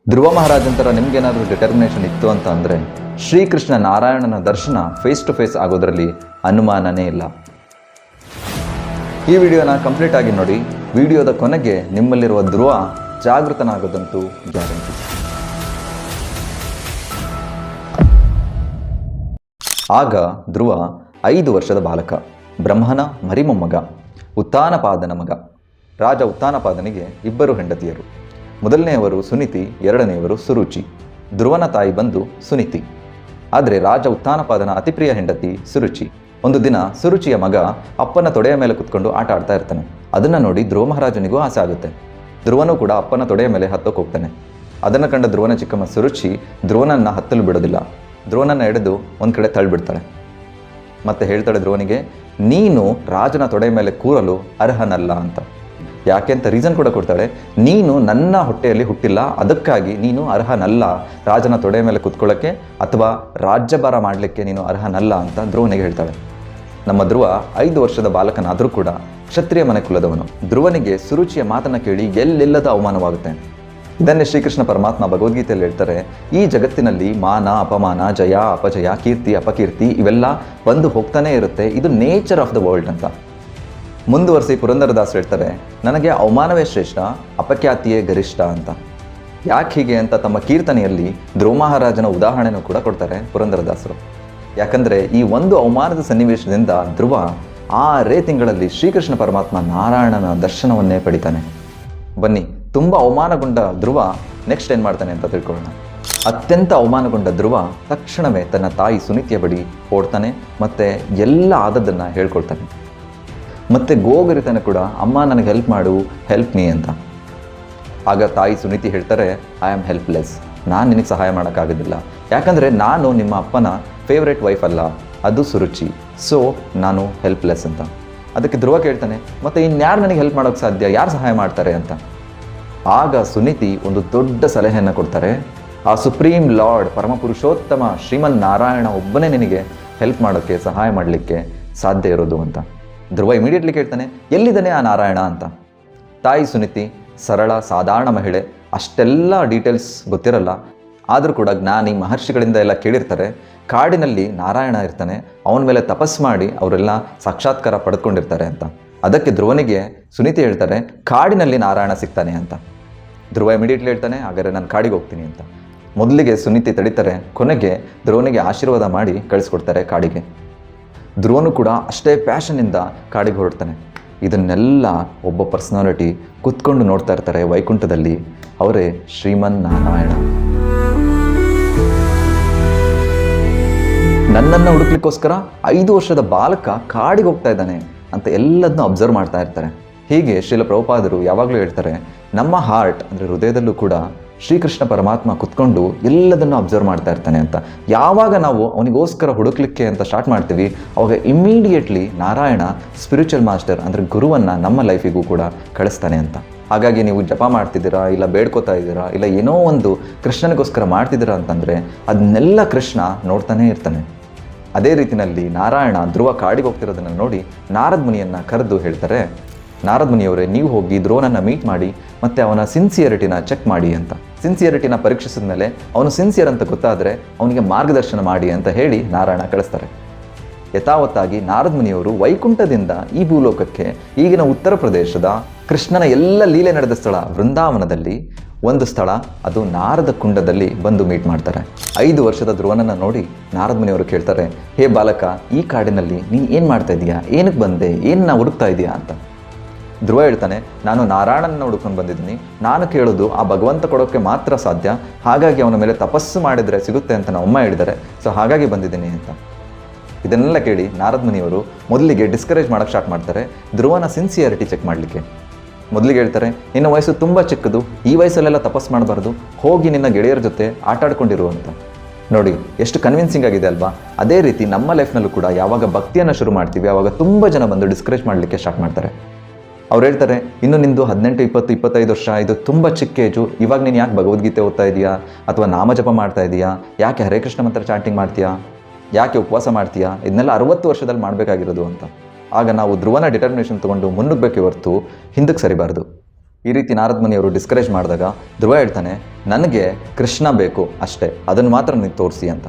ಧ್ರುವ ಮಹಾರಾಜಂತರ ನಿಮ್ಗೇನಾದರೂ ಡಿಟರ್ಮಿನೇಷನ್ ಇತ್ತು ಅಂತ ಅಂದರೆ ಶ್ರೀಕೃಷ್ಣ ನಾರಾಯಣನ ದರ್ಶನ ಫೇಸ್ ಟು ಫೇಸ್ ಆಗೋದ್ರಲ್ಲಿ ಅನುಮಾನನೇ ಇಲ್ಲ. ಈ ವಿಡಿಯೋನ ಕಂಪ್ಲೀಟ್ ಆಗಿ ನೋಡಿ. ವಿಡಿಯೋದ ಕೊನೆಗೆ ನಿಮ್ಮಲ್ಲಿರುವ ಧ್ರುವ ಜಾಗೃತನಾಗೋದಂತೂ ಗ್ಯಾರಂಟಿ. ಆಗ ಧ್ರುವ 5 ವರ್ಷದ ಬಾಲಕ, ಬ್ರಹ್ಮನ ಮರಿಮೊಮ್ಮಗ, ಉತ್ತಾನಪಾದನ ಮಗ. ರಾಜ ಉತ್ತಾನಪಾದನಿಗೆ 2 ಹೆಂಡತಿಯರು. ಮೊದಲನೆಯವರು ಸುನೀತಿ, ಎರಡನೆಯವರು ಸುರುಚಿ. ಧ್ರುವನ ತಾಯಿ ಬಂದು ಸುನೀತಿ. ಆದರೆ ರಾಜ ಉತ್ತಾನಪಾದನ ಅತಿಪ್ರಿಯ ಹೆಂಡತಿ ಸುರುಚಿ. ಒಂದು ದಿನ ಸುರುಚಿಯ ಮಗ ಅಪ್ಪನ ತೊಡೆಯ ಮೇಲೆ ಕುತ್ಕೊಂಡು ಆಟ ಆಡ್ತಾ ಇರ್ತಾನೆ. ಅದನ್ನು ನೋಡಿ ಧ್ರುವ ಮಹಾರಾಜನಿಗೂ ಆಸೆ ಆಗುತ್ತೆ. ಧ್ರುವನು ಕೂಡ ಅಪ್ಪನ ತೊಡೆಯ ಮೇಲೆ ಹತ್ತೋಕೆ ಹೋಗ್ತಾನೆ. ಅದನ್ನು ಕಂಡ ಧ್ರುವನ ಚಿಕ್ಕಮ್ಮ ಸುರುಚಿ ಧ್ರುವನನ್ನು ಹತ್ತಲು ಬಿಡೋದಿಲ್ಲ. ಧ್ರುವನನ್ನು ಎಳೆದು ಒಂದು ಕಡೆ ತಳ್ಳಿಬಿಡ್ತಾಳೆ. ಮತ್ತೆ ಹೇಳ್ತಾಳೆ ಧ್ರುವನಿಗೆ, ನೀನು ರಾಜನ ತೊಡೆಯ ಮೇಲೆ ಕೂರಲು ಅರ್ಹನಲ್ಲ ಅಂತ. ಯಾಕೆ ಅಂತ ರೀಸನ್ ಕೂಡ ಕೊಡ್ತಾಳೆ. ನೀನು ನನ್ನ ಹೊಟ್ಟೆಯಲ್ಲಿ ಹುಟ್ಟಿಲ್ಲ, ಅದಕ್ಕಾಗಿ ನೀನು ಅರ್ಹನಲ್ಲ ರಾಜನ ತೊಡೆಯ ಮೇಲೆ ಕುತ್ಕೊಳ್ಳೋಕ್ಕೆ ಅಥವಾ ರಾಜ್ಯಭಾರ ಮಾಡಲಿಕ್ಕೆ ನೀನು ಅರ್ಹನಲ್ಲ ಅಂತ ಧ್ರುವನಿಗೆ ಹೇಳ್ತಾಳೆ. ನಮ್ಮ ಧ್ರುವ 5 ವರ್ಷದ ಬಾಲಕನಾದರೂ ಕೂಡ ಕ್ಷತ್ರಿಯ ಮನೆ ಕುಲದವನು. ಧ್ರುವನಿಗೆ ಸುರುಚಿಯ ಮಾತನ್ನು ಕೇಳಿ ಎಲ್ಲೆಲ್ಲದ ಅವಮಾನವಾಗುತ್ತೆ. ಇದನ್ನೇ ಶ್ರೀಕೃಷ್ಣ ಪರಮಾತ್ಮ ಭಗವದ್ಗೀತೆಯಲ್ಲಿ ಹೇಳ್ತಾರೆ, ಈ ಜಗತ್ತಿನಲ್ಲಿ ಮಾನ ಅಪಮಾನ, ಜಯ ಅಪಜಯ, ಕೀರ್ತಿ ಅಪಕೀರ್ತಿ ಇವೆಲ್ಲ ಬಂದು ಹೋಗ್ತಾನೆ ಇರುತ್ತೆ. ಇದು ನೇಚರ್ ಆಫ್ ದ ವರ್ಲ್ಡ್ ಅಂತ. ಮುಂದುವರಿಸಿ ಪುರಂದರದಾಸ್ ಹೇಳ್ತಾರೆ, ನನಗೆ ಅವಮಾನವೇ ಶ್ರೇಷ್ಠ, ಅಪಖ್ಯಾತಿಯೇ ಗರಿಷ್ಠ ಅಂತ. ಯಾಕೆ ಹೀಗೆ ಅಂತ ತಮ್ಮ ಕೀರ್ತನೆಯಲ್ಲಿ ಧ್ರುವ ಮಹಾರಾಜನ ಉದಾಹರಣೆನೂ ಕೂಡ ಕೊಡ್ತಾರೆ ಪುರಂದರದಾಸರು. ಯಾಕಂದರೆ ಈ ಒಂದು ಅವಮಾನದ ಸನ್ನಿವೇಶದಿಂದ ಧ್ರುವ 6 ತಿಂಗಳಲ್ಲಿ ಶ್ರೀಕೃಷ್ಣ ಪರಮಾತ್ಮ ನಾರಾಯಣನ ದರ್ಶನವನ್ನೇ ಪಡಿತಾನೆ. ಬನ್ನಿ, ತುಂಬ ಅವಮಾನಗೊಂಡ ಧ್ರುವ ನೆಕ್ಸ್ಟ್ ಏನು ಮಾಡ್ತಾನೆ ಅಂತ ತಿಳ್ಕೊಳ್ಳೋಣ. ಅತ್ಯಂತ ಅವಮಾನಗೊಂಡ ಧ್ರುವ ತಕ್ಷಣವೇ ತನ್ನ ತಾಯಿ ಸುನೀತಿಯ ಬಳಿ ಓಡ್ತಾನೆ. ಮತ್ತು ಎಲ್ಲ ಆದದ್ದನ್ನು ಹೇಳ್ಕೊಳ್ತಾನೆ. ಮತ್ತು ಗೋಗರಿತಾನೆ ಕೂಡ, ಅಮ್ಮ ನನಗೆ ಹೆಲ್ಪ್ ಮಾಡು, ಹೆಲ್ಪ್ ಮೀ ಅಂತ. ಆಗ ತಾಯಿ ಸುನೀತಿ ಹೇಳ್ತಾರೆ, ಐ ಆಮ್ ಹೆಲ್ಪ್ಲೆಸ್, ನಾನು ನಿನಗೆ ಸಹಾಯ ಮಾಡೋಕ್ಕಾಗೋದಿಲ್ಲ. ಯಾಕಂದರೆ ನಾನು ನಿಮ್ಮ ಅಪ್ಪನ ಫೇವ್ರೆಟ್ ವೈಫ್ ಅಲ್ಲ, ಅದು ಸುರುಚಿ, ಸೊ ನಾನು ಹೆಲ್ಪ್ಲೆಸ್ ಅಂತ. ಅದಕ್ಕೆ ಧ್ರುವ ಕೇಳ್ತಾನೆ, ಮತ್ತು ಇನ್ಯಾರು ನನಗೆ ಹೆಲ್ಪ್ ಮಾಡೋಕ್ಕೆ ಸಾಧ್ಯ, ಯಾರು ಸಹಾಯ ಮಾಡ್ತಾರೆ ಅಂತ. ಆಗ ಸುನೀತಿ ಒಂದು ದೊಡ್ಡ ಸಲಹೆಯನ್ನು ಕೊಡ್ತಾರೆ. ಆ ಸುಪ್ರೀಂ ಲಾರ್ಡ್, ಪರಮಪುರುಷೋತ್ತಮ ಶ್ರೀಮನ್ ನಾರಾಯಣ ಒಬ್ಬನೇ ನಿನಗೆ ಹೆಲ್ಪ್ ಮಾಡೋಕ್ಕೆ, ಸಹಾಯ ಮಾಡಲಿಕ್ಕೆ ಸಾಧ್ಯ ಇರೋದು ಅಂತ. ಧ್ರುವ ಇಮಿಡಿಯೇಟ್ಲಿ ಕೇಳ್ತಾನೆ, ಎಲ್ಲಿದ್ದಾನೆ ಆ ನಾರಾಯಣ ಅಂತ. ತಾಯಿ ಸುನೀತಿ ಸರಳ ಸಾಧಾರಣ ಮಹಿಳೆ, ಅಷ್ಟೆಲ್ಲ ಡೀಟೇಲ್ಸ್ ಗೊತ್ತಿರಲ್ಲ. ಆದರೂ ಕೂಡ ಜ್ಞಾನಿ ಮಹರ್ಷಿಗಳಿಂದ ಎಲ್ಲ ಕೇಳಿರ್ತಾರೆ, ಕಾಡಿನಲ್ಲಿ ನಾರಾಯಣ ಇರ್ತಾನೆ, ಅವನ ಮೇಲೆ ತಪಸ್ ಮಾಡಿ ಅವರೆಲ್ಲ ಸಾಕ್ಷಾತ್ಕಾರ ಪಡೆದುಕೊಂಡಿರ್ತಾರೆ ಅಂತ. ಅದಕ್ಕೆ ಧ್ರುವನಿಗೆ ಸುನೀತಿ ಹೇಳ್ತಾರೆ, ಕಾಡಿನಲ್ಲಿ ನಾರಾಯಣ ಸಿಗ್ತಾನೆ ಅಂತ. ಧ್ರುವ ಇಮಿಡಿಯೇಟ್ಲಿ ಹೇಳ್ತಾನೆ, ಹಾಗಾದರೆ ನಾನು ಕಾಡಿಗೆ ಹೋಗ್ತೀನಿ ಅಂತ. ಮೊದಲಿಗೆ ಸುನೀತಿ ತಡೀತಾರೆ, ಕೊನೆಗೆ ಧ್ರುವನಿಗೆ ಆಶೀರ್ವಾದ ಮಾಡಿ ಕಳಿಸ್ಕೊಡ್ತಾರೆ ಕಾಡಿಗೆ. ಧ್ರುವನು ಕೂಡ ಅಷ್ಟೇ ಪ್ಯಾಷನ್ನಿಂದ ಕಾಡಿಗೆ ಹೊರಡ್ತಾನೆ. ಇದನ್ನೆಲ್ಲ ಒಬ್ಬ ಪರ್ಸನಾಲಿಟಿ ಕುತ್ಕೊಂಡು ನೋಡ್ತಾ ಇರ್ತಾರೆ ವೈಕುಂಠದಲ್ಲಿ, ಅವರೇ ಶ್ರೀಮನ್ ನಾರಾಯಣ. ನನ್ನನ್ನು ಹುಡುಕ್ಲಿಕ್ಕೋಸ್ಕರ 5 ವರ್ಷದ ಬಾಲಕ ಕಾಡಿಗೆ ಹೋಗ್ತಾ ಇದ್ದಾನೆ ಅಂತ ಎಲ್ಲದನ್ನೂ ಅಬ್ಸರ್ವ್ ಮಾಡ್ತಾ ಇರ್ತಾರೆ. ಹೀಗೆ ಶ್ರೀಲ ಪ್ರಭುಪಾದರು ಯಾವಾಗಲೂ ಹೇಳ್ತಾರೆ, ನಮ್ಮ ಹಾರ್ಟ್ ಅಂದರೆ ಹೃದಯದಲ್ಲೂ ಕೂಡ ಶ್ರೀಕೃಷ್ಣ ಪರಮಾತ್ಮ ಕುತ್ಕೊಂಡು ಎಲ್ಲದನ್ನು ಅಬ್ಸರ್ವ್ ಮಾಡ್ತಾ ಇರ್ತಾನೆ ಅಂತ. ಯಾವಾಗ ನಾವು ಅವನಿಗೋಸ್ಕರ ಹುಡುಕ್ಲಿಕ್ಕೆ ಅಂತ ಸ್ಟಾರ್ಟ್ ಮಾಡ್ತೀವಿ, ಅವಾಗ ಇಮ್ಮಿಡಿಯೇಟ್ಲಿ ನಾರಾಯಣ ಸ್ಪಿರಿಚುವಲ್ ಮಾಸ್ಟರ್ ಅಂದರೆ ಗುರುವನ್ನು ನಮ್ಮ ಲೈಫಿಗೂ ಕೂಡ ಕಳಿಸ್ತಾನೆ ಅಂತ. ಹಾಗಾಗಿ ನೀವು ಜಪ ಮಾಡ್ತಿದ್ದೀರಾ, ಇಲ್ಲ ಬೇಡ್ಕೋತಾ ಇದ್ದೀರಾ, ಇಲ್ಲ ಏನೋ ಒಂದು ಕೃಷ್ಣನಿಗೋಸ್ಕರ ಮಾಡ್ತಿದ್ದೀರಾ ಅಂತಂದರೆ ಅದನ್ನೆಲ್ಲ ಕೃಷ್ಣ ನೋಡ್ತಾನೇ ಇರ್ತಾನೆ. ಅದೇ ರೀತಿಯಲ್ಲಿ ನಾರಾಯಣ ಧ್ರುವ ಕಾಡಿಗೆ ಹೋಗ್ತಿರೋದನ್ನು ನೋಡಿ ನಾರದ ಮುನಿಯನ್ನು ಕರೆದು ಹೇಳ್ತಾರೆ, ನಾರದ ಮುನಿಯವರೇ, ನೀವು ಹೋಗಿ ಧ್ರುವನನ್ನು ಮೀಟ್ ಮಾಡಿ ಮತ್ತು ಅವನ ಸಿನ್ಸಿಯರಿಟಿನ ಚೆಕ್ ಮಾಡಿ ಅಂತ. ಸಿನ್ಸಿಯರಿಟಿನ ಪರೀಕ್ಷಿಸಿದ ಮೇಲೆ ಅವನು ಸಿನ್ಸಿಯರ್ ಅಂತ ಗೊತ್ತಾದರೆ ಅವನಿಗೆ ಮಾರ್ಗದರ್ಶನ ಮಾಡಿ ಅಂತ ಹೇಳಿ ನಾರಾಯಣ ಕಳಿಸ್ತಾರೆ. ಯಥಾವತ್ತಾಗಿ ನಾರದ ಮುನಿಯವರು ವೈಕುಂಠದಿಂದ ಈ ಭೂಲೋಕಕ್ಕೆ, ಈಗಿನ ಉತ್ತರ ಪ್ರದೇಶದ ಕೃಷ್ಣನ ಎಲ್ಲ ಲೀಲೆ ನಡೆದ ಸ್ಥಳ ವೃಂದಾವನದಲ್ಲಿ ಒಂದು ಸ್ಥಳ, ಅದು ನಾರದ ಕುಂಡದಲ್ಲಿ ಬಂದು ಮೀಟ್ ಮಾಡ್ತಾರೆ. 5 ವರ್ಷದ ಧ್ರುವನನ್ನು ನೋಡಿ ನಾರದ ಮುನಿಯವರು ಕೇಳ್ತಾರೆ, ಹೇ ಬಾಲಕ, ಈ ಕಾಡಿನಲ್ಲಿ ನೀನು ಏನು ಮಾಡ್ತಾ ಇದೀಯಾ, ಏನಕ್ಕೆ ಬಂದೆ, ಏನನ್ನ ಹುಡುಕ್ತಾ ಇದೆಯಾ ಅಂತ. ಧ್ರುವ ಹೇಳ್ತಾನೆ, ನಾನು ನಾರಾಯಣನ ಹುಡ್ಕೊಂಡು ಬಂದಿದ್ದೀನಿ, ನಾನು ಕೇಳೋದು ಆ ಭಗವಂತ ಕೊಡೋಕ್ಕೆ ಮಾತ್ರ ಸಾಧ್ಯ, ಹಾಗಾಗಿ ಅವನ ಮೇಲೆ ತಪಸ್ಸು ಮಾಡಿದರೆ ಸಿಗುತ್ತೆ ಅಂತ ನಮ್ಮ ಅಮ್ಮ ಹೇಳಿದ್ದಾರೆ, ಸೊ ಹಾಗಾಗಿ ಬಂದಿದ್ದೀನಿ ಅಂತ. ಇದನ್ನೆಲ್ಲ ಕೇಳಿ ನಾರದ ಮುನಿಯವರು ಮೊದಲಿಗೆ ಡಿಸ್ಕರೇಜ್ ಮಾಡೋಕ್ಕೆ ಸ್ಟಾರ್ಟ್ ಮಾಡ್ತಾರೆ, ಧ್ರುವನ ಸಿನ್ಸಿಯರಿಟಿ ಚೆಕ್ ಮಾಡಲಿಕ್ಕೆ. ಮೊದಲಿಗೆ ಹೇಳ್ತಾರೆ, ನಿನ್ನ ವಯಸ್ಸು ತುಂಬ ಚಿಕ್ಕದು, ಈ ವಯಸ್ಸಲ್ಲೆಲ್ಲ ತಪಸ್ ಮಾಡಬಾರ್ದು, ಹೋಗಿ ನಿನ್ನ ಗೆಳೆಯರ ಜೊತೆ ಆಟ ಆಡ್ಕೊಂಡಿರು ಅಂತ. ನೋಡಿ ಎಷ್ಟು ಕನ್ವಿನ್ಸಿಂಗ್ ಆಗಿದೆ ಅಲ್ವಾ. ಅದೇ ರೀತಿ ನಮ್ಮ ಲೈಫ್ನಲ್ಲೂ ಕೂಡ ಯಾವಾಗ ಭಕ್ತಿಯನ್ನು ಶುರು ಮಾಡ್ತೀವಿ, ಆವಾಗ ತುಂಬ ಜನ ಬಂದು ಡಿಸ್ಕರೇಜ್ ಮಾಡಲಿಕ್ಕೆ ಸ್ಟಾರ್ಟ್ ಮಾಡ್ತಾರೆ. ಅವ್ರು ಹೇಳ್ತಾರೆ, ಇನ್ನು ನಿಂದು 18, 20, 25 ವರ್ಷ, ಇದು ತುಂಬ ಚಿಕ್ಕ ಏಜು, ಇವಾಗ ನೀನು ಯಾಕೆ ಭಗವದ್ಗೀತೆ ಓದ್ತಾ ಇದೆಯಾ, ಅಥವಾ ನಾಮಜಪ ಮಾಡ್ತಾ ಇದೆಯಾ, ಯಾಕೆ ಹರೇ ಕೃಷ್ಣ ಮಂತ್ರ ಚಾಂಟಿಂಗ್ ಮಾಡ್ತೀಯಾ, ಯಾಕೆ ಉಪವಾಸ ಮಾಡ್ತೀಯಾ, ಇದನ್ನೆಲ್ಲ 60 ವರ್ಷದಲ್ಲಿ ಮಾಡಬೇಕಾಗಿರೋದು ಅಂತ. ಆಗ ನಾವು ಧ್ರುವನ ಡಿಟರ್ಮಿನೇಷನ್ ತೊಗೊಂಡು ಮುನ್ನುಗ್ಗಬೇಕೆ ಹೊರತು ಹಿಂದಕ್ಕೆ ಸರಿಬಾರ್ದು. ಈ ರೀತಿ ನಾರದ ಮುನಿಯವರು ಡಿಸ್ಕರೇಜ್ ಮಾಡಿದಾಗ ಧ್ರುವ ಹೇಳ್ತಾನೆ, ನನಗೆ ಕೃಷ್ಣ ಬೇಕು ಅಷ್ಟೇ, ಅದನ್ನು ಮಾತ್ರ ನೀನು ತೋರಿಸಿ ಅಂತ.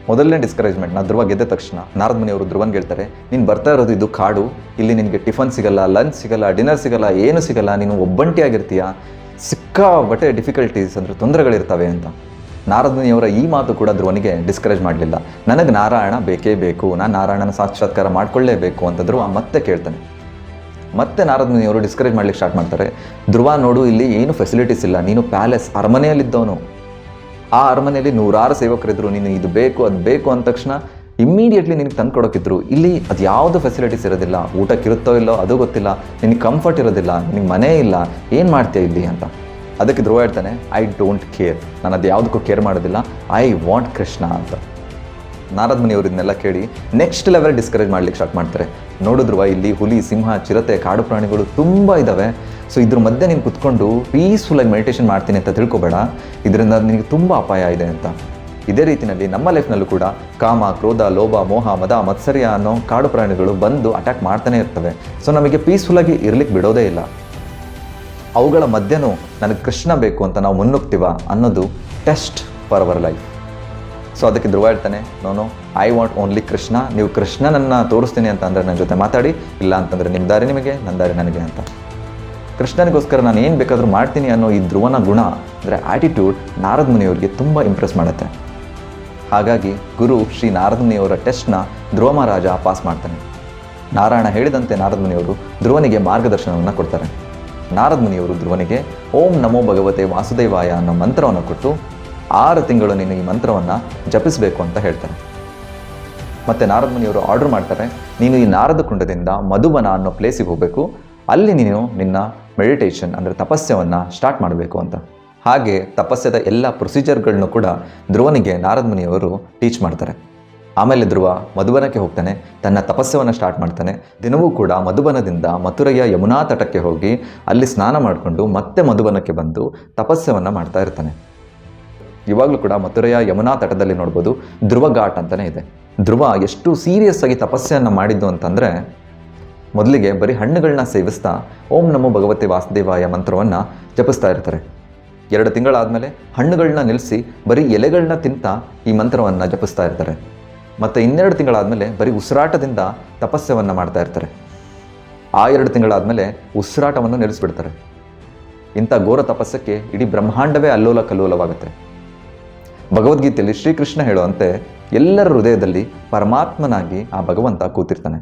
ಮೊದಲನೇ ಡಿಸ್ಕರೇಜ್ಮೆಂಟ್ನ ಧ್ರುವ ಗೆದ್ದ ತಕ್ಷಣ ನಾರದ ಮುನಿಯವರು ಧ್ರುವನ್ಗೆ ಹೇಳ್ತಾರೆ, ನೀನು ಬರ್ತಾ ಇರೋದು ಇದು ಕಾಡು, ಇಲ್ಲಿ ನಿನಗೆ ಟಿಫನ್ ಸಿಗಲ್ಲ, ಲಂಚ್ ಸಿಗಲ್ಲ, ಡಿನ್ನರ್ ಸಿಗಲ್ಲ, ಏನು ಸಿಗಲ್ಲ, ನೀನು ಒಬ್ಬಂಟಿಯಾಗಿರ್ತೀಯ, ಸಿಕ್ಕಾಬಟ್ಟೆ ಡಿಫಿಕಲ್ಟೀಸ್ ಅಂದರೆ ತೊಂದರೆಗಳಿರ್ತವೆ ಅಂತ. ನಾರದ ಮುನಿಯವರ ಈ ಮಾತು ಕೂಡ ಧ್ರುವನಿಗೆ ಡಿಸ್ಕರೇಜ್ ಮಾಡಲಿಲ್ಲ. ನನಗೆ ನಾರಾಯಣ ಬೇಕೇ ಬೇಕು, ನಾನು ನಾರಾಯಣನ ಸಾಕ್ಷಾತ್ಕಾರ ಮಾಡ್ಕೊಳ್ಳೇಬೇಕು ಅಂತ ಧ್ರುವ ಮತ್ತೆ ಕೇಳ್ತಾನೆ. ಮತ್ತೆ ನಾರದ ಮುನಿಯವರು ಡಿಸ್ಕರೇಜ್ ಮಾಡ್ಲಿಕ್ಕೆ ಸ್ಟಾರ್ಟ್ ಮಾಡ್ತಾರೆ. ಧ್ರುವ ನೋಡು, ಇಲ್ಲಿ ಏನು ಫೆಸಿಲಿಟೀಸ್ ಇಲ್ಲ, ನೀನು ಪ್ಯಾಲೇಸ್ ಅರಮನೆಯಲ್ಲಿದ್ದವನು, ಆ ಅರಮನೆಯಲ್ಲಿ 100 ಸೇವಕರಿದ್ರು, ನೀನು ಇದು ಬೇಕು ಅದು ಬೇಕು ಅಂದ ತಕ್ಷಣ ಇಮ್ಮಿಡಿಯೇಟ್ಲಿ ನಿನಗೆ ತಂದು ಕೊಡೋಕ್ಕಿದ್ರು. ಇಲ್ಲಿ ಅದು ಯಾವುದು ಫೆಸಿಲಿಟೀಸ್ ಇರೋದಿಲ್ಲ, ಊಟಕ್ಕಿರುತ್ತೋ ಇಲ್ಲೋ ಅದು ಗೊತ್ತಿಲ್ಲ, ನಿನಗೆ ಕಂಫರ್ಟ್ ಇರೋದಿಲ್ಲ, ನಿನಗೆ ಮನೆ ಇಲ್ಲ, ಏನು ಮಾಡ್ತೀಯ ಇಲ್ಲಿ ಅಂತ. ಅದಕ್ಕೆ ಧ್ರುವ ಹೇಳ್ತಾನೆ, ಐ ಡೋಂಟ್ ಕೇರ್, ನಾನು ಅದು ಯಾವುದಕ್ಕೂ ಕೇರ್ ಮಾಡೋದಿಲ್ಲ, ಐ ವಾಂಟ್ ಕೃಷ್ಣ ಅಂತ. ನಾರದ ಮುನಿಯವರು ಇದನ್ನೆಲ್ಲ ಕೇಳಿ ನೆಕ್ಸ್ಟ್ ಲೆವೆಲ್ ಡಿಸ್ಕರೇಜ್ ಮಾಡ್ಲಿಕ್ಕೆ ಸ್ಟಾರ್ಟ್ ಮಾಡ್ತಾರೆ. ನೋಡಿದ್ರುವ ಇಲ್ಲಿ ಹುಲಿ, ಸಿಂಹ, ಚಿರತೆ, ಕಾಡು ಪ್ರಾಣಿಗಳು ತುಂಬ ಇದ್ದಾವೆ. ಸೊ ಇದ್ರ ಮಧ್ಯೆ ನೀನು ಕುತ್ಕೊಂಡು ಪೀಸ್ಫುಲ್ಲಾಗಿ ಮೆಡಿಟೇಷನ್ ಮಾಡ್ತೀನಿ ಅಂತ ತಿಳ್ಕೊಬೇಡ, ಇದರಿಂದ ನಿನಗೆ ತುಂಬ ಅಪಾಯ ಇದೆ ಅಂತ. ಇದೇ ರೀತಿಯಲ್ಲಿ ನಮ್ಮ ಲೈಫ್ನಲ್ಲೂ ಕೂಡ ಕಾಮ, ಕ್ರೋಧ, ಲೋಭ, ಮೋಹ, ಮದ, ಮತ್ಸರ್ಯ ಅನ್ನೋ ಕಾಡು ಪ್ರಾಣಿಗಳು ಬಂದು ಅಟ್ಯಾಕ್ ಮಾಡ್ತಾನೆ ಇರ್ತವೆ. ಸೊ ನಮಗೆ ಪೀಸ್ಫುಲ್ಲಾಗಿ ಇರ್ಲಿಕ್ಕೆ ಬಿಡೋದೇ ಇಲ್ಲ. ಅವುಗಳ ಮಧ್ಯನೂ ನನಗೆ ಕೃಷ್ಣ ಬೇಕು ಅಂತ ನಾವು ಮುನ್ನುಗ್ತೀವ ಅನ್ನೋದು test for our life. So ಅದಕ್ಕೆ ಧ್ರುವ ಹೇಳ್ತಾನೆ, no I want only Krishna, ನೀವು ಕೃಷ್ಣನನ್ನು ತೋರಿಸ್ತೀನಿ ಅಂತ ಅಂದರೆ ನನ್ನ ಜೊತೆ ಮಾತಾಡಿ, ಇಲ್ಲ ಅಂತಂದರೆ ನಿಮ್ಮ ದಾರಿ ನಿಮಗೆ, ನನ್ನ ದಾರಿ ನನಗೆ ಅಂತ. ಕೃಷ್ಣನಿಗೋಸ್ಕರ ನಾನು ಏನು ಬೇಕಾದರೂ ಮಾಡ್ತೀನಿ ಅನ್ನೋ ಈ ಧ್ರುವನ ಗುಣ ಅಂದರೆ ಆ್ಯಟಿಟ್ಯೂಡ್ ನಾರದ ಮುನಿಯವರಿಗೆ ತುಂಬ ಇಂಪ್ರೆಸ್ ಮಾಡುತ್ತೆ. ಹಾಗಾಗಿ ಗುರು ಶ್ರೀ ನಾರದ ಮುನಿಯವರ ಟೆಸ್ಟ್ನ ಧ್ರುವ ಮಹಾರಾಜ ಪಾಸ್ ಮಾಡ್ತಾನೆ. ನಾರಾಯಣ ಹೇಳಿದಂತೆ ನಾರದ ಮುನಿಯವರು ಧ್ರುವನಿಗೆ ಮಾರ್ಗದರ್ಶನವನ್ನು ಕೊಡ್ತಾರೆ. ನಾರದ ಮುನಿಯವರು ಧ್ರುವನಿಗೆ ಓಂ ನಮೋ ಭಗವತೆ ವಾಸುದೇವಾಯ ಅನ್ನೋ ಮಂತ್ರವನ್ನು ಕೊಟ್ಟು 6 ತಿಂಗಳು ನೀನು ಈ ಮಂತ್ರವನ್ನು ಜಪಿಸಬೇಕು ಅಂತ ಹೇಳ್ತಾರೆ. ಮತ್ತು ನಾರದ ಮುನಿಯವರು ಆರ್ಡರ್ ಮಾಡ್ತಾರೆ, ನೀನು ಈ ನಾರದ ಕುಂಡದಿಂದ ಮಧುಬನ ಅನ್ನೋ ಪ್ಲೇಸಿಗೆ ಹೋಗಬೇಕು, ಅಲ್ಲಿ ನೀನು ನಿನ್ನ ಮೆಡಿಟೇಷನ್ ಅಂದರೆ ತಪಸ್ಯವನ್ನು ಸ್ಟಾರ್ಟ್ ಮಾಡಬೇಕು ಅಂತ. ಹಾಗೆ ತಪಸ್ಯದ ಎಲ್ಲ ಪ್ರೊಸೀಜರ್ಗಳನ್ನು ಕೂಡ ಧ್ರುವನಿಗೆ ನಾರದ ಮುನಿಯವರು ಟೀಚ್ ಮಾಡ್ತಾರೆ. ಆಮೇಲೆ ಧ್ರುವ ಮಧುಬನಕ್ಕೆ ಹೋಗ್ತಾನೆ, ತನ್ನ ತಪಸ್ಯವನ್ನು ಸ್ಟಾರ್ಟ್ ಮಾಡ್ತಾನೆ. ದಿನವೂ ಕೂಡ ಮಧುಬನದಿಂದ ಮಥುರೆಯ ಯಮುನಾ ತಟಕ್ಕೆ ಹೋಗಿ ಅಲ್ಲಿ ಸ್ನಾನ ಮಾಡಿಕೊಂಡು ಮತ್ತೆ ಮಧುಬನಕ್ಕೆ ಬಂದು ತಪಸ್ಯವನ್ನು ಮಾಡ್ತಾ ಇರ್ತಾನೆ. ಇವಾಗಲೂ ಕೂಡ ಮಥುರೆಯ ಯಮುನಾ ತಟದಲ್ಲಿ ನೋಡ್ಬೋದು ಧ್ರುವ ಘಾಟ್ ಅಂತಲೇ ಇದೆ. ಧ್ರುವ ಎಷ್ಟು ಸೀರಿಯಸ್ ಆಗಿ ತಪಸ್ಸೆಯನ್ನು ಮಾಡಿದ್ದು ಅಂತಂದರೆ, ಮೊದಲಿಗೆ ಬರೀ ಹಣ್ಣುಗಳನ್ನ ಸೇವಿಸ್ತಾ ಓಂ ನಮೋ ಭಗವತೆ ವಾಸುದೇವಾಯ ಮಂತ್ರವನ್ನು ಜಪಿಸ್ತಾ ಇರ್ತಾರೆ. 2 ತಿಂಗಳಾದಮೇಲೆ ಹಣ್ಣುಗಳನ್ನ ನಿಲ್ಲಿಸಿ ಬರೀ ಎಲೆಗಳನ್ನ ತಿಂತಾ ಈ ಮಂತ್ರವನ್ನು ಜಪಿಸ್ತಾ ಇರ್ತಾರೆ. ಮತ್ತು 2 ತಿಂಗಳಾದಮೇಲೆ ಬರೀ ಉಸಿರಾಟದಿಂದ ತಪಸ್ಸವನ್ನು ಮಾಡ್ತಾ ಇರ್ತಾರೆ. ಆ 2 ತಿಂಗಳಾದಮೇಲೆ ಉಸಿರಾಟವನ್ನು ನಿಲ್ಲಿಸ್ಬಿಡ್ತಾರೆ. ಇಂಥ ಘೋರ ತಪಸ್ಸಕ್ಕೆ ಇಡೀ ಬ್ರಹ್ಮಾಂಡವೇ ಅಲ್ಲೋಲ ಕಲ್ಲೋಲವಾಗುತ್ತೆ. ಭಗವದ್ಗೀತೆಯಲ್ಲಿ ಶ್ರೀಕೃಷ್ಣ ಹೇಳುವಂತೆ ಎಲ್ಲರ ಹೃದಯದಲ್ಲಿ ಪರಮಾತ್ಮನಾಗಿ ಆ ಭಗವಂತ ಕೂತಿರ್ತಾನೆ.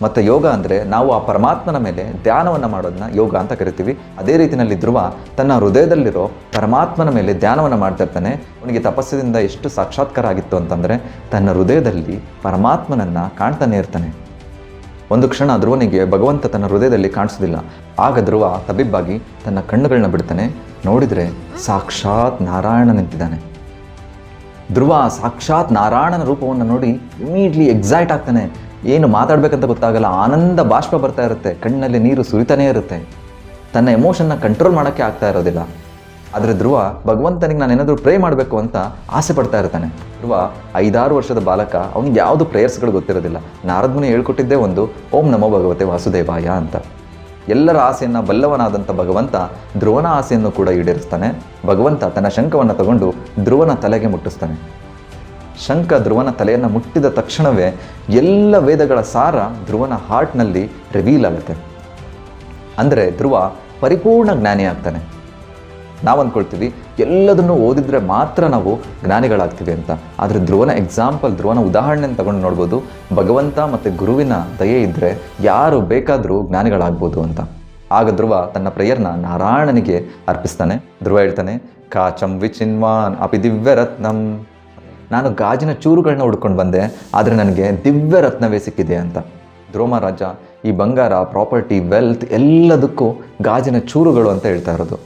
ಮತ್ತು ಯೋಗ ಅಂದರೆ ನಾವು ಆ ಪರಮಾತ್ಮನ ಮೇಲೆ ಧ್ಯಾನವನ್ನು ಮಾಡೋದನ್ನ ಯೋಗ ಅಂತ ಕರಿತೀವಿ. ಅದೇ ರೀತಿಯಲ್ಲಿ ಧ್ರುವ ತನ್ನ ಹೃದಯದಲ್ಲಿರೋ ಪರಮಾತ್ಮನ ಮೇಲೆ ಧ್ಯಾನವನ್ನು ಮಾಡ್ತಾ ಇರ್ತಾನೆ. ಅವನಿಗೆ ತಪಸ್ಸಿನಿಂದ ಎಷ್ಟು ಸಾಕ್ಷಾತ್ಕಾರ ಆಗಿತ್ತು ಅಂತಂದರೆ, ತನ್ನ ಹೃದಯದಲ್ಲಿ ಪರಮಾತ್ಮನನ್ನು ಕಾಣ್ತಾನೆ ಇರ್ತಾನೆ. ಒಂದು ಕ್ಷಣ ಧ್ರುವನಿಗೆ ಭಗವಂತ ತನ್ನ ಹೃದಯದಲ್ಲಿ ಕಾಣಿಸೋದಿಲ್ಲ. ಆಗ ಧ್ರುವ ತಬಿಬ್ಬಾಗಿ ತನ್ನ ಕಣ್ಣುಗಳನ್ನ ಬಿಡ್ತಾನೆ. ನೋಡಿದರೆ ಸಾಕ್ಷಾತ್ ನಾರಾಯಣ ನಿಂತಿದ್ದಾನೆ. ಧ್ರುವ ಸಾಕ್ಷಾತ್ ನಾರಾಯಣನ ರೂಪವನ್ನು ನೋಡಿ ಇಮಿಡಿಯೇಟ್ಲಿ ಎಕ್ಸೈಟ್ ಆಗ್ತಾನೆ. ಏನು ಮಾತಾಡಬೇಕಂತ ಗೊತ್ತಾಗಲ್ಲ, ಆನಂದ ಬಾಷ್ಪ ಬರ್ತಾ ಇರುತ್ತೆ, ಕಣ್ಣಲ್ಲಿ ನೀರು ಸುರಿತಾನೇ ಇರುತ್ತೆ. ತನ್ನ ಎಮೋಷನ್ನ ಕಂಟ್ರೋಲ್ ಮಾಡೋಕ್ಕೆ ಆಗ್ತಾ ಇರೋದಿಲ್ಲ. ಆದರೆ ಧ್ರುವ ಭಗವಂತನಿಗೆ ನಾನು ಏನಾದರೂ ಪ್ರೇ ಮಾಡಬೇಕು ಅಂತ ಆಸೆ ಪಡ್ತಾ ಇರ್ತಾನೆ. ಧ್ರುವ 5-6 ವರ್ಷದ ಬಾಲಕ, ಅವನಿಗೆ ಯಾವುದು ಪ್ರೇಯರ್ಸ್ಗಳು ಗೊತ್ತಿರೋದಿಲ್ಲ. ನಾರದ ಮುನಿ ಹೇಳ್ಕೊಟ್ಟಿದ್ದೇ ಒಂದು ಓಂ ನಮೋ ಭಗವತೆ ವಾಸುದೇವಾಯ ಅಂತ. ಎಲ್ಲರ ಆಸೆಯನ್ನು ಬಲ್ಲವನಾದಂಥ ಭಗವಂತ ಧ್ರುವನ ಆಸೆಯನ್ನು ಕೂಡ ಈಡೇರಿಸ್ತಾನೆ. ಭಗವಂತ ತನ್ನ ಶಂಖವನ್ನು ತಗೊಂಡು ಧ್ರುವನ ತಲೆಗೆ ಮುಟ್ಟಿಸ್ತಾನೆ. ಶಂಖ ಧ್ರುವನ ತಲೆಯನ್ನು ಮುಟ್ಟಿದ ತಕ್ಷಣವೇ ಎಲ್ಲ ವೇದಗಳ ಸಾರ ಧ್ರುವನ ಹಾರ್ಟ್ನಲ್ಲಿ ರಿವೀಲ್ ಆಗುತ್ತೆ. ಅಂದರೆ ಧ್ರುವ ಪರಿಪೂರ್ಣ ಜ್ಞಾನಿ ಆಗ್ತಾನೆ. ನಾವು ಅಂದ್ಕೊಳ್ತೀವಿ ಎಲ್ಲದನ್ನು ಓದಿದ್ರೆ ಮಾತ್ರ ನಾವು ಜ್ಞಾನಿಗಳಾಗ್ತೀವಿ ಅಂತ. ಆದರೆ ಧ್ರುವನ ಎಕ್ಸಾಂಪಲ್, ಧ್ರುವನ ಉದಾಹರಣೆಯನ್ನು ತಗೊಂಡು ನೋಡ್ಬೋದು. ಭಗವಂತ ಮತ್ತು ಗುರುವಿನ ದಯೆ ಇದ್ದರೆ ಯಾರು ಬೇಕಾದರೂ ಜ್ಞಾನಿಗಳಾಗ್ಬೋದು ಅಂತ. ಆಗ ಧ್ರುವ ತನ್ನ ಪ್ರೇಯರ್ನ ನಾರಾಯಣನಿಗೆ ಅರ್ಪಿಸ್ತಾನೆ. ಧ್ರುವ ಹೇಳ್ತಾನೆ, ಕಾಚಂ ವಿಚಿನ್ವಾನ್ ಅಪಿ ದಿವ್ಯರತ್ನಂ, ನಾನು ಗಾಜಿನ ಚೂರುಗಳನ್ನ ಹುಡ್ಕೊಂಡು ಬಂದೆ, ಆದರೆ ನನಗೆ ದಿವ್ಯ ರತ್ನವೇ ಸಿಕ್ಕಿದೆ ಅಂತ. ಧ್ರುವ ಮಹಾರಾಜ ಈ ಬಂಗಾರ, ಪ್ರಾಪರ್ಟಿ, ವೆಲ್ತ್ ಎಲ್ಲದಕ್ಕೂ ಗಾಜಿನ ಚೂರುಗಳು ಅಂತ ಹೇಳ್ತಾ ಇರೋದು.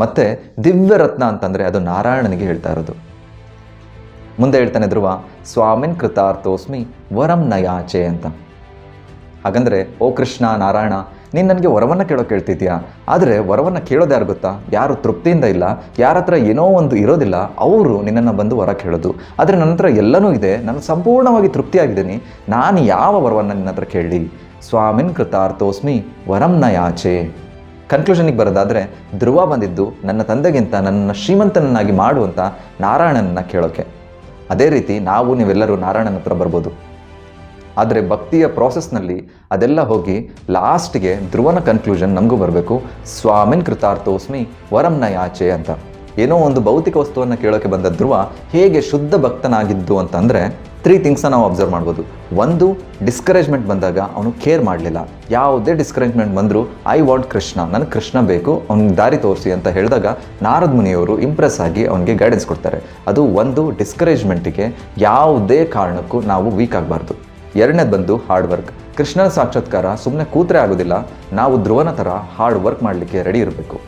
ಮತ್ತು ದಿವ್ಯ ರತ್ನ ಅಂತಂದರೆ ಅದು ನಾರಾಯಣನಿಗೆ ಹೇಳ್ತಾ ಇರೋದು. ಮುಂದೆ ಹೇಳ್ತಾನೆ ಧ್ರುವ, ಸ್ವಾಮಿನ್ ಕೃತಾರ್ಥೋಸ್ಮಿ ವರಂ ನಯಾಚೆ ಅಂತ. ಹಾಗಂದರೆ ಓ ಕೃಷ್ಣ, ನಾರಾಯಣ, ನೀನು ನನಗೆ ವರವನ್ನು ಕೇಳೋಕೆ ಹೇಳ್ತಿದ್ಯಾ, ಆದರೆ ವರವನ್ನು ಕೇಳೋದು ಯಾರು ಗೊತ್ತಾ? ಯಾರು ತೃಪ್ತಿಯಿಂದ ಇಲ್ಲ, ಯಾರ ಹತ್ರ ಏನೋ ಒಂದು ಇರೋದಿಲ್ಲ, ಅವರು ನಿನ್ನನ್ನು ಬಂದು ವರ ಕೇಳೋದು. ಆದರೆ ನನ್ನ ಹತ್ರ ಎಲ್ಲನೂ ಇದೆ, ನಾನು ಸಂಪೂರ್ಣವಾಗಿ ತೃಪ್ತಿಯಾಗಿದ್ದೀನಿ, ನಾನು ಯಾವ ವರವನ್ನು ನಿನ್ನ ಹತ್ರ ಕೇಳಲಿ? ಸ್ವಾಮಿನ್ ಕೃತಾರ್ಥೋಸ್ಮಿ ವರಂ ನಯಾಚೆ. ಕನ್ಕ್ಲೂಷನಿಗೆ ಬರೋದಾದರೆ ಧ್ರುವ ಬಂದಿದ್ದು ನನ್ನ ತಂದೆಗಿಂತ ನನ್ನ ಶ್ರೀಮಂತನನ್ನಾಗಿ ಮಾಡುವಂಥ ನಾರಾಯಣನನ್ನು ಕೇಳೋಕ್ಕೆ. ಅದೇ ರೀತಿ ನೀವೆಲ್ಲರೂ ನಾರಾಯಣನ ಹತ್ರ ಬರ್ಬೋದು. ಆದರೆ ಭಕ್ತಿಯ ಪ್ರಾಸೆಸ್ನಲ್ಲಿ ಅದೆಲ್ಲ ಹೋಗಿ ಲಾಸ್ಟ್ಗೆ ಧ್ರುವನ ಕನ್ಕ್ಲೂಷನ್ ನಮಗೂ ಬರಬೇಕು, ಸ್ವಾಮಿನ್ ಕೃತಾರ್ಥೋಸ್ಮಿ ವರಂನ ಯಾಚೆ ಅಂತ. ಏನೋ ಒಂದು ಭೌತಿಕ ವಸ್ತುವನ್ನು ಕೇಳೋಕ್ಕೆ ಬಂದ ಧ್ರುವ ಹೇಗೆ ಶುದ್ಧ ಭಕ್ತನಾಗಿದ್ದು ಅಂತಂದರೆ 3 ಥಿಂಗ್ಸ್ನ ನಾವು ಅಬ್ಸರ್ವ್ ಮಾಡ್ಬೋದು. ಒಂದು, ಡಿಸ್ಕರೇಜ್ಮೆಂಟ್ ಬಂದಾಗ ಅವನು ಕೇರ್ ಮಾಡಲಿಲ್ಲ. ಯಾವುದೇ ಡಿಸ್ಕರೇಜ್ಮೆಂಟ್ ಬಂದರೂ ಐ ವಾಂಟ್ ಕೃಷ್ಣ, ನನಗೆ ಕೃಷ್ಣ ಬೇಕು, ಅವ್ನಿಗೆ ದಾರಿ ತೋರಿಸಿ ಅಂತ ಹೇಳಿದಾಗ ನಾರದ್ ಮುನಿಯವರು ಇಂಪ್ರೆಸ್ ಆಗಿ ಅವನಿಗೆ ಗೈಡೆನ್ಸ್ ಕೊಡ್ತಾರೆ. ಅದು ಒಂದು, ಡಿಸ್ಕರೇಜ್ಮೆಂಟಿಗೆ ಯಾವುದೇ ಕಾರಣಕ್ಕೂ ನಾವು ವೀಕ್ ಆಗಬಾರ್ದು. ಎರಡನೇದು ಬಂದು ಹಾರ್ಡ್ ವರ್ಕ್. ಕೃಷ್ಣನ ಸಾಕ್ಷಾತ್ಕಾರ ಸುಮ್ಮನೆ ಕೂತ್ರೆ ಆಗೋದಿಲ್ಲ, ನಾವು ಧ್ರುವನ ಥರ ಹಾರ್ಡ್ ವರ್ಕ್ ಮಾಡಲಿಕ್ಕೆ ರೆಡಿ ಇರಬೇಕು.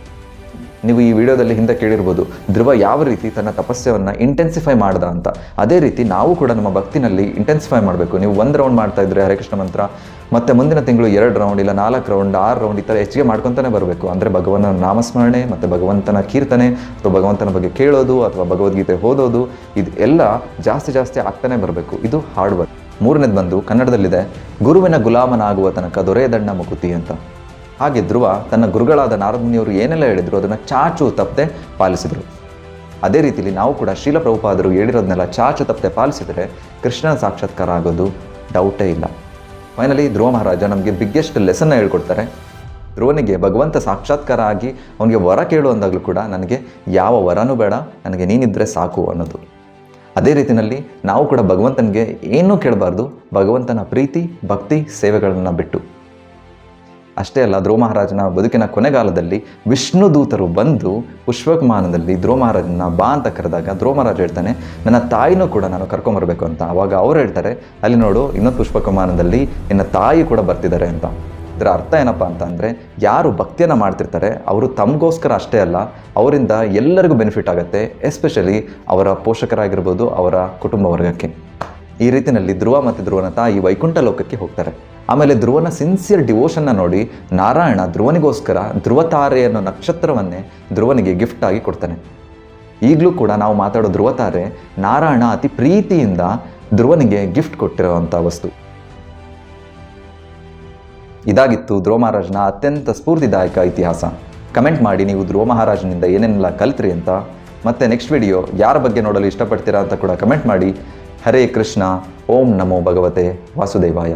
ನೀವು ಈ ವಿಡಿಯೋದಲ್ಲಿ ಹಿಂದೆ ಕೇಳಿರ್ಬೋದು ಧ್ರುವ ಯಾವ ರೀತಿ ತನ್ನ ತಪಸ್ಸವನ್ನು ಇಂಟೆನ್ಸಿಫೈ ಮಾಡ್ದ ಅಂತ. ಅದೇ ರೀತಿ ನಾವು ಕೂಡ ನಮ್ಮ ಭಕ್ತಿನಲ್ಲಿ ಇಂಟೆನ್ಸಿಫೈ ಮಾಡಬೇಕು. ನೀವು 1 ರೌಂಡ್ ಮಾಡ್ತಾ ಇದ್ರೆ ಹರೇ ಕೃಷ್ಣ ಮಂತ್ರ, ಮತ್ತು ಮುಂದಿನ ತಿಂಗಳು 2 ರೌಂಡ್, ಇಲ್ಲ 4 ರೌಂಡ್, 6 ರೌಂಡ್ ಈ ಥರ ಹೆಚ್ಚಿಗೆ ಮಾಡ್ಕೊತಾನೆ ಬರಬೇಕು. ಅಂದರೆ ಭಗವಂತನ ನಾಮಸ್ಮರಣೆ ಮತ್ತು ಭಗವಂತನ ಕೀರ್ತನೆ ಅಥವಾ ಭಗವಂತನ ಬಗ್ಗೆ ಕೇಳೋದು ಅಥವಾ ಭಗವದ್ಗೀತೆ ಓದೋದು, ಇದು ಎಲ್ಲ ಜಾಸ್ತಿ ಆಗ್ತಾನೆ ಬರಬೇಕು. ಇದು ಹಾರ್ಡ್ ವರ್ಕ್. ಮೂರನೇದು ಬಂದು ಕನ್ನಡದಲ್ಲಿದೆ, ಗುರುವಿನ ಗುಲಾಮನಾಗುವ ತನಕ ದೊರೆಯದಣ್ಣ ಮುಕುತಿ ಅಂತ. ಹಾಗೆ ಧ್ರುವ ತನ್ನ ಗುರುಗಳಾದ ನಾರದ್ ಮುನಿಯವರು ಏನೆಲ್ಲ ಹೇಳಿದ್ರು ಅದನ್ನು ಚಾಚು ತಪ್ಪದೆ ಪಾಲಿಸಿದರು. ಅದೇ ರೀತಿಯಲ್ಲಿ ನಾವು ಕೂಡ ಶ್ರೀಲ ಪ್ರಭುಪಾದರು ಹೇಳಿರೋದನ್ನೆಲ್ಲ ಚಾಚು ತಪ್ಪದೆ ಪಾಲಿಸಿದರೆ ಕೃಷ್ಣನ ಸಾಕ್ಷಾತ್ಕಾರ ಆಗೋದು ಡೌಟೇ ಇಲ್ಲ. ಫೈನಲಿ ಧ್ರುವ ಮಹಾರಾಜ ನಮಗೆ ಬಿಗ್ಗೆಸ್ಟ್ ಲೆಸನ್ನ ಹೇಳ್ಕೊಡ್ತಾರೆ. ಧ್ರುವನಿಗೆ ಭಗವಂತ ಸಾಕ್ಷಾತ್ಕಾರ ಆಗಿ ಅವನಿಗೆ ವರ ಕೇಳು ಅಂದಾಗಲೂ ಕೂಡ ನನಗೆ ಯಾವ ವರನೂ ಬೇಡ, ನನಗೆ ನೀನಿದ್ರೆ ಸಾಕು ಅನ್ನೋದು. ಅದೇ ರೀತಿಯಲ್ಲಿ ನಾವು ಕೂಡ ಭಗವಂತನಿಗೆ ಏನೂ ಕೇಳಬಾರ್ದು, ಭಗವಂತನ ಪ್ರೀತಿ, ಭಕ್ತಿ, ಸೇವೆಗಳನ್ನು ಬಿಟ್ಟು. ಅಷ್ಟೇ ಅಲ್ಲ, ಧ್ರುವ ಮಹಾರಾಜನ ಬದುಕಿನ ಕೊನೆಗಾಲದಲ್ಲಿ ವಿಷ್ಣು ದೂತರು ಬಂದು ಪುಷ್ಪಕಮಾನದಲ್ಲಿ ಧ್ರುವ ಮಹಾರಾಜನ ಬಾ ಅಂತ ಕರೆದಾಗ ಧ್ರುವ ಮಹಾರಾಜ ಹೇಳ್ತಾನೆ, ನನ್ನ ತಾಯಿನೂ ಕೂಡ ನಾನು ಕರ್ಕೊಂಬರ್ಬೇಕು ಅಂತ. ಆವಾಗ ಅವ್ರು ಹೇಳ್ತಾರೆ, ಅಲ್ಲಿ ನೋಡು ಇನ್ನೊಂದು ಪುಷ್ಪಕಮಾನದಲ್ಲಿ ನಿನ್ನ ತಾಯಿ ಕೂಡ ಬರ್ತಿದ್ದಾರೆ ಅಂತ. ಇದರ ಅರ್ಥ ಏನಪ್ಪ ಅಂತ ಅಂದರೆ, ಯಾರು ಭಕ್ತಿಯನ್ನು ಮಾಡ್ತಿರ್ತಾರೆ ಅವರು ತಮಗೋಸ್ಕರ ಅಷ್ಟೇ ಅಲ್ಲ, ಅವರಿಂದ ಎಲ್ಲರಿಗೂ ಬೆನಿಫಿಟ್ ಆಗುತ್ತೆ, ಎಸ್ಪೆಷಲಿ ಅವರ ಪೋಷಕರಾಗಿರ್ಬೋದು, ಅವರ ಕುಟುಂಬ ವರ್ಗಕ್ಕೆ. ಈ ರೀತಿಯಲ್ಲಿ ಧ್ರುವ ಮತ್ತು ಧ್ರುವನ ತಾಯಿ ವೈಕುಂಠ ಲೋಕಕ್ಕೆ ಹೋಗ್ತಾರೆ. ಆಮೇಲೆ ಧ್ರುವನ ಸಿನ್ಸಿಯರ್ ಡಿವೋಷನ್ನ ನೋಡಿ ನಾರಾಯಣ ಧ್ರುವನಿಗೋಸ್ಕರ ಧ್ರುವತಾರೆ ಅನ್ನೋ ನಕ್ಷತ್ರವನ್ನೇ ಧ್ರುವನಿಗೆ ಗಿಫ್ಟ್ ಆಗಿ ಕೊಡ್ತಾನೆ. ಈಗಲೂ ಕೂಡ ನಾವು ಮಾತಾಡೋ ಧ್ರುವತಾರೆ ನಾರಾಯಣ ಅತಿ ಪ್ರೀತಿಯಿಂದ ಧ್ರುವನಿಗೆ ಗಿಫ್ಟ್ ಕೊಟ್ಟಿರೋವಂಥ ವಸ್ತು. ಇದಾಗಿತ್ತು ಧ್ರುವ ಮಹಾರಾಜನ ಅತ್ಯಂತ ಸ್ಫೂರ್ತಿದಾಯಕ ಇತಿಹಾಸ. ಕಮೆಂಟ್ ಮಾಡಿ ನೀವು ಧ್ರುವ ಮಹಾರಾಜನಿಂದ ಏನೇನೆಲ್ಲ ಕಲಿತ್ರಿ ಅಂತ. ಮತ್ತು ನೆಕ್ಸ್ಟ್ ವಿಡಿಯೋ ಯಾರ ಬಗ್ಗೆ ನೋಡಲು ಇಷ್ಟಪಡ್ತೀರಾ ಅಂತ ಕೂಡ ಕಮೆಂಟ್ ಮಾಡಿ. ಹರೇ ಕೃಷ್ಣ. ಓಂ ನಮೋ ಭಗವತೆ ವಾಸುದೇವಾಯ.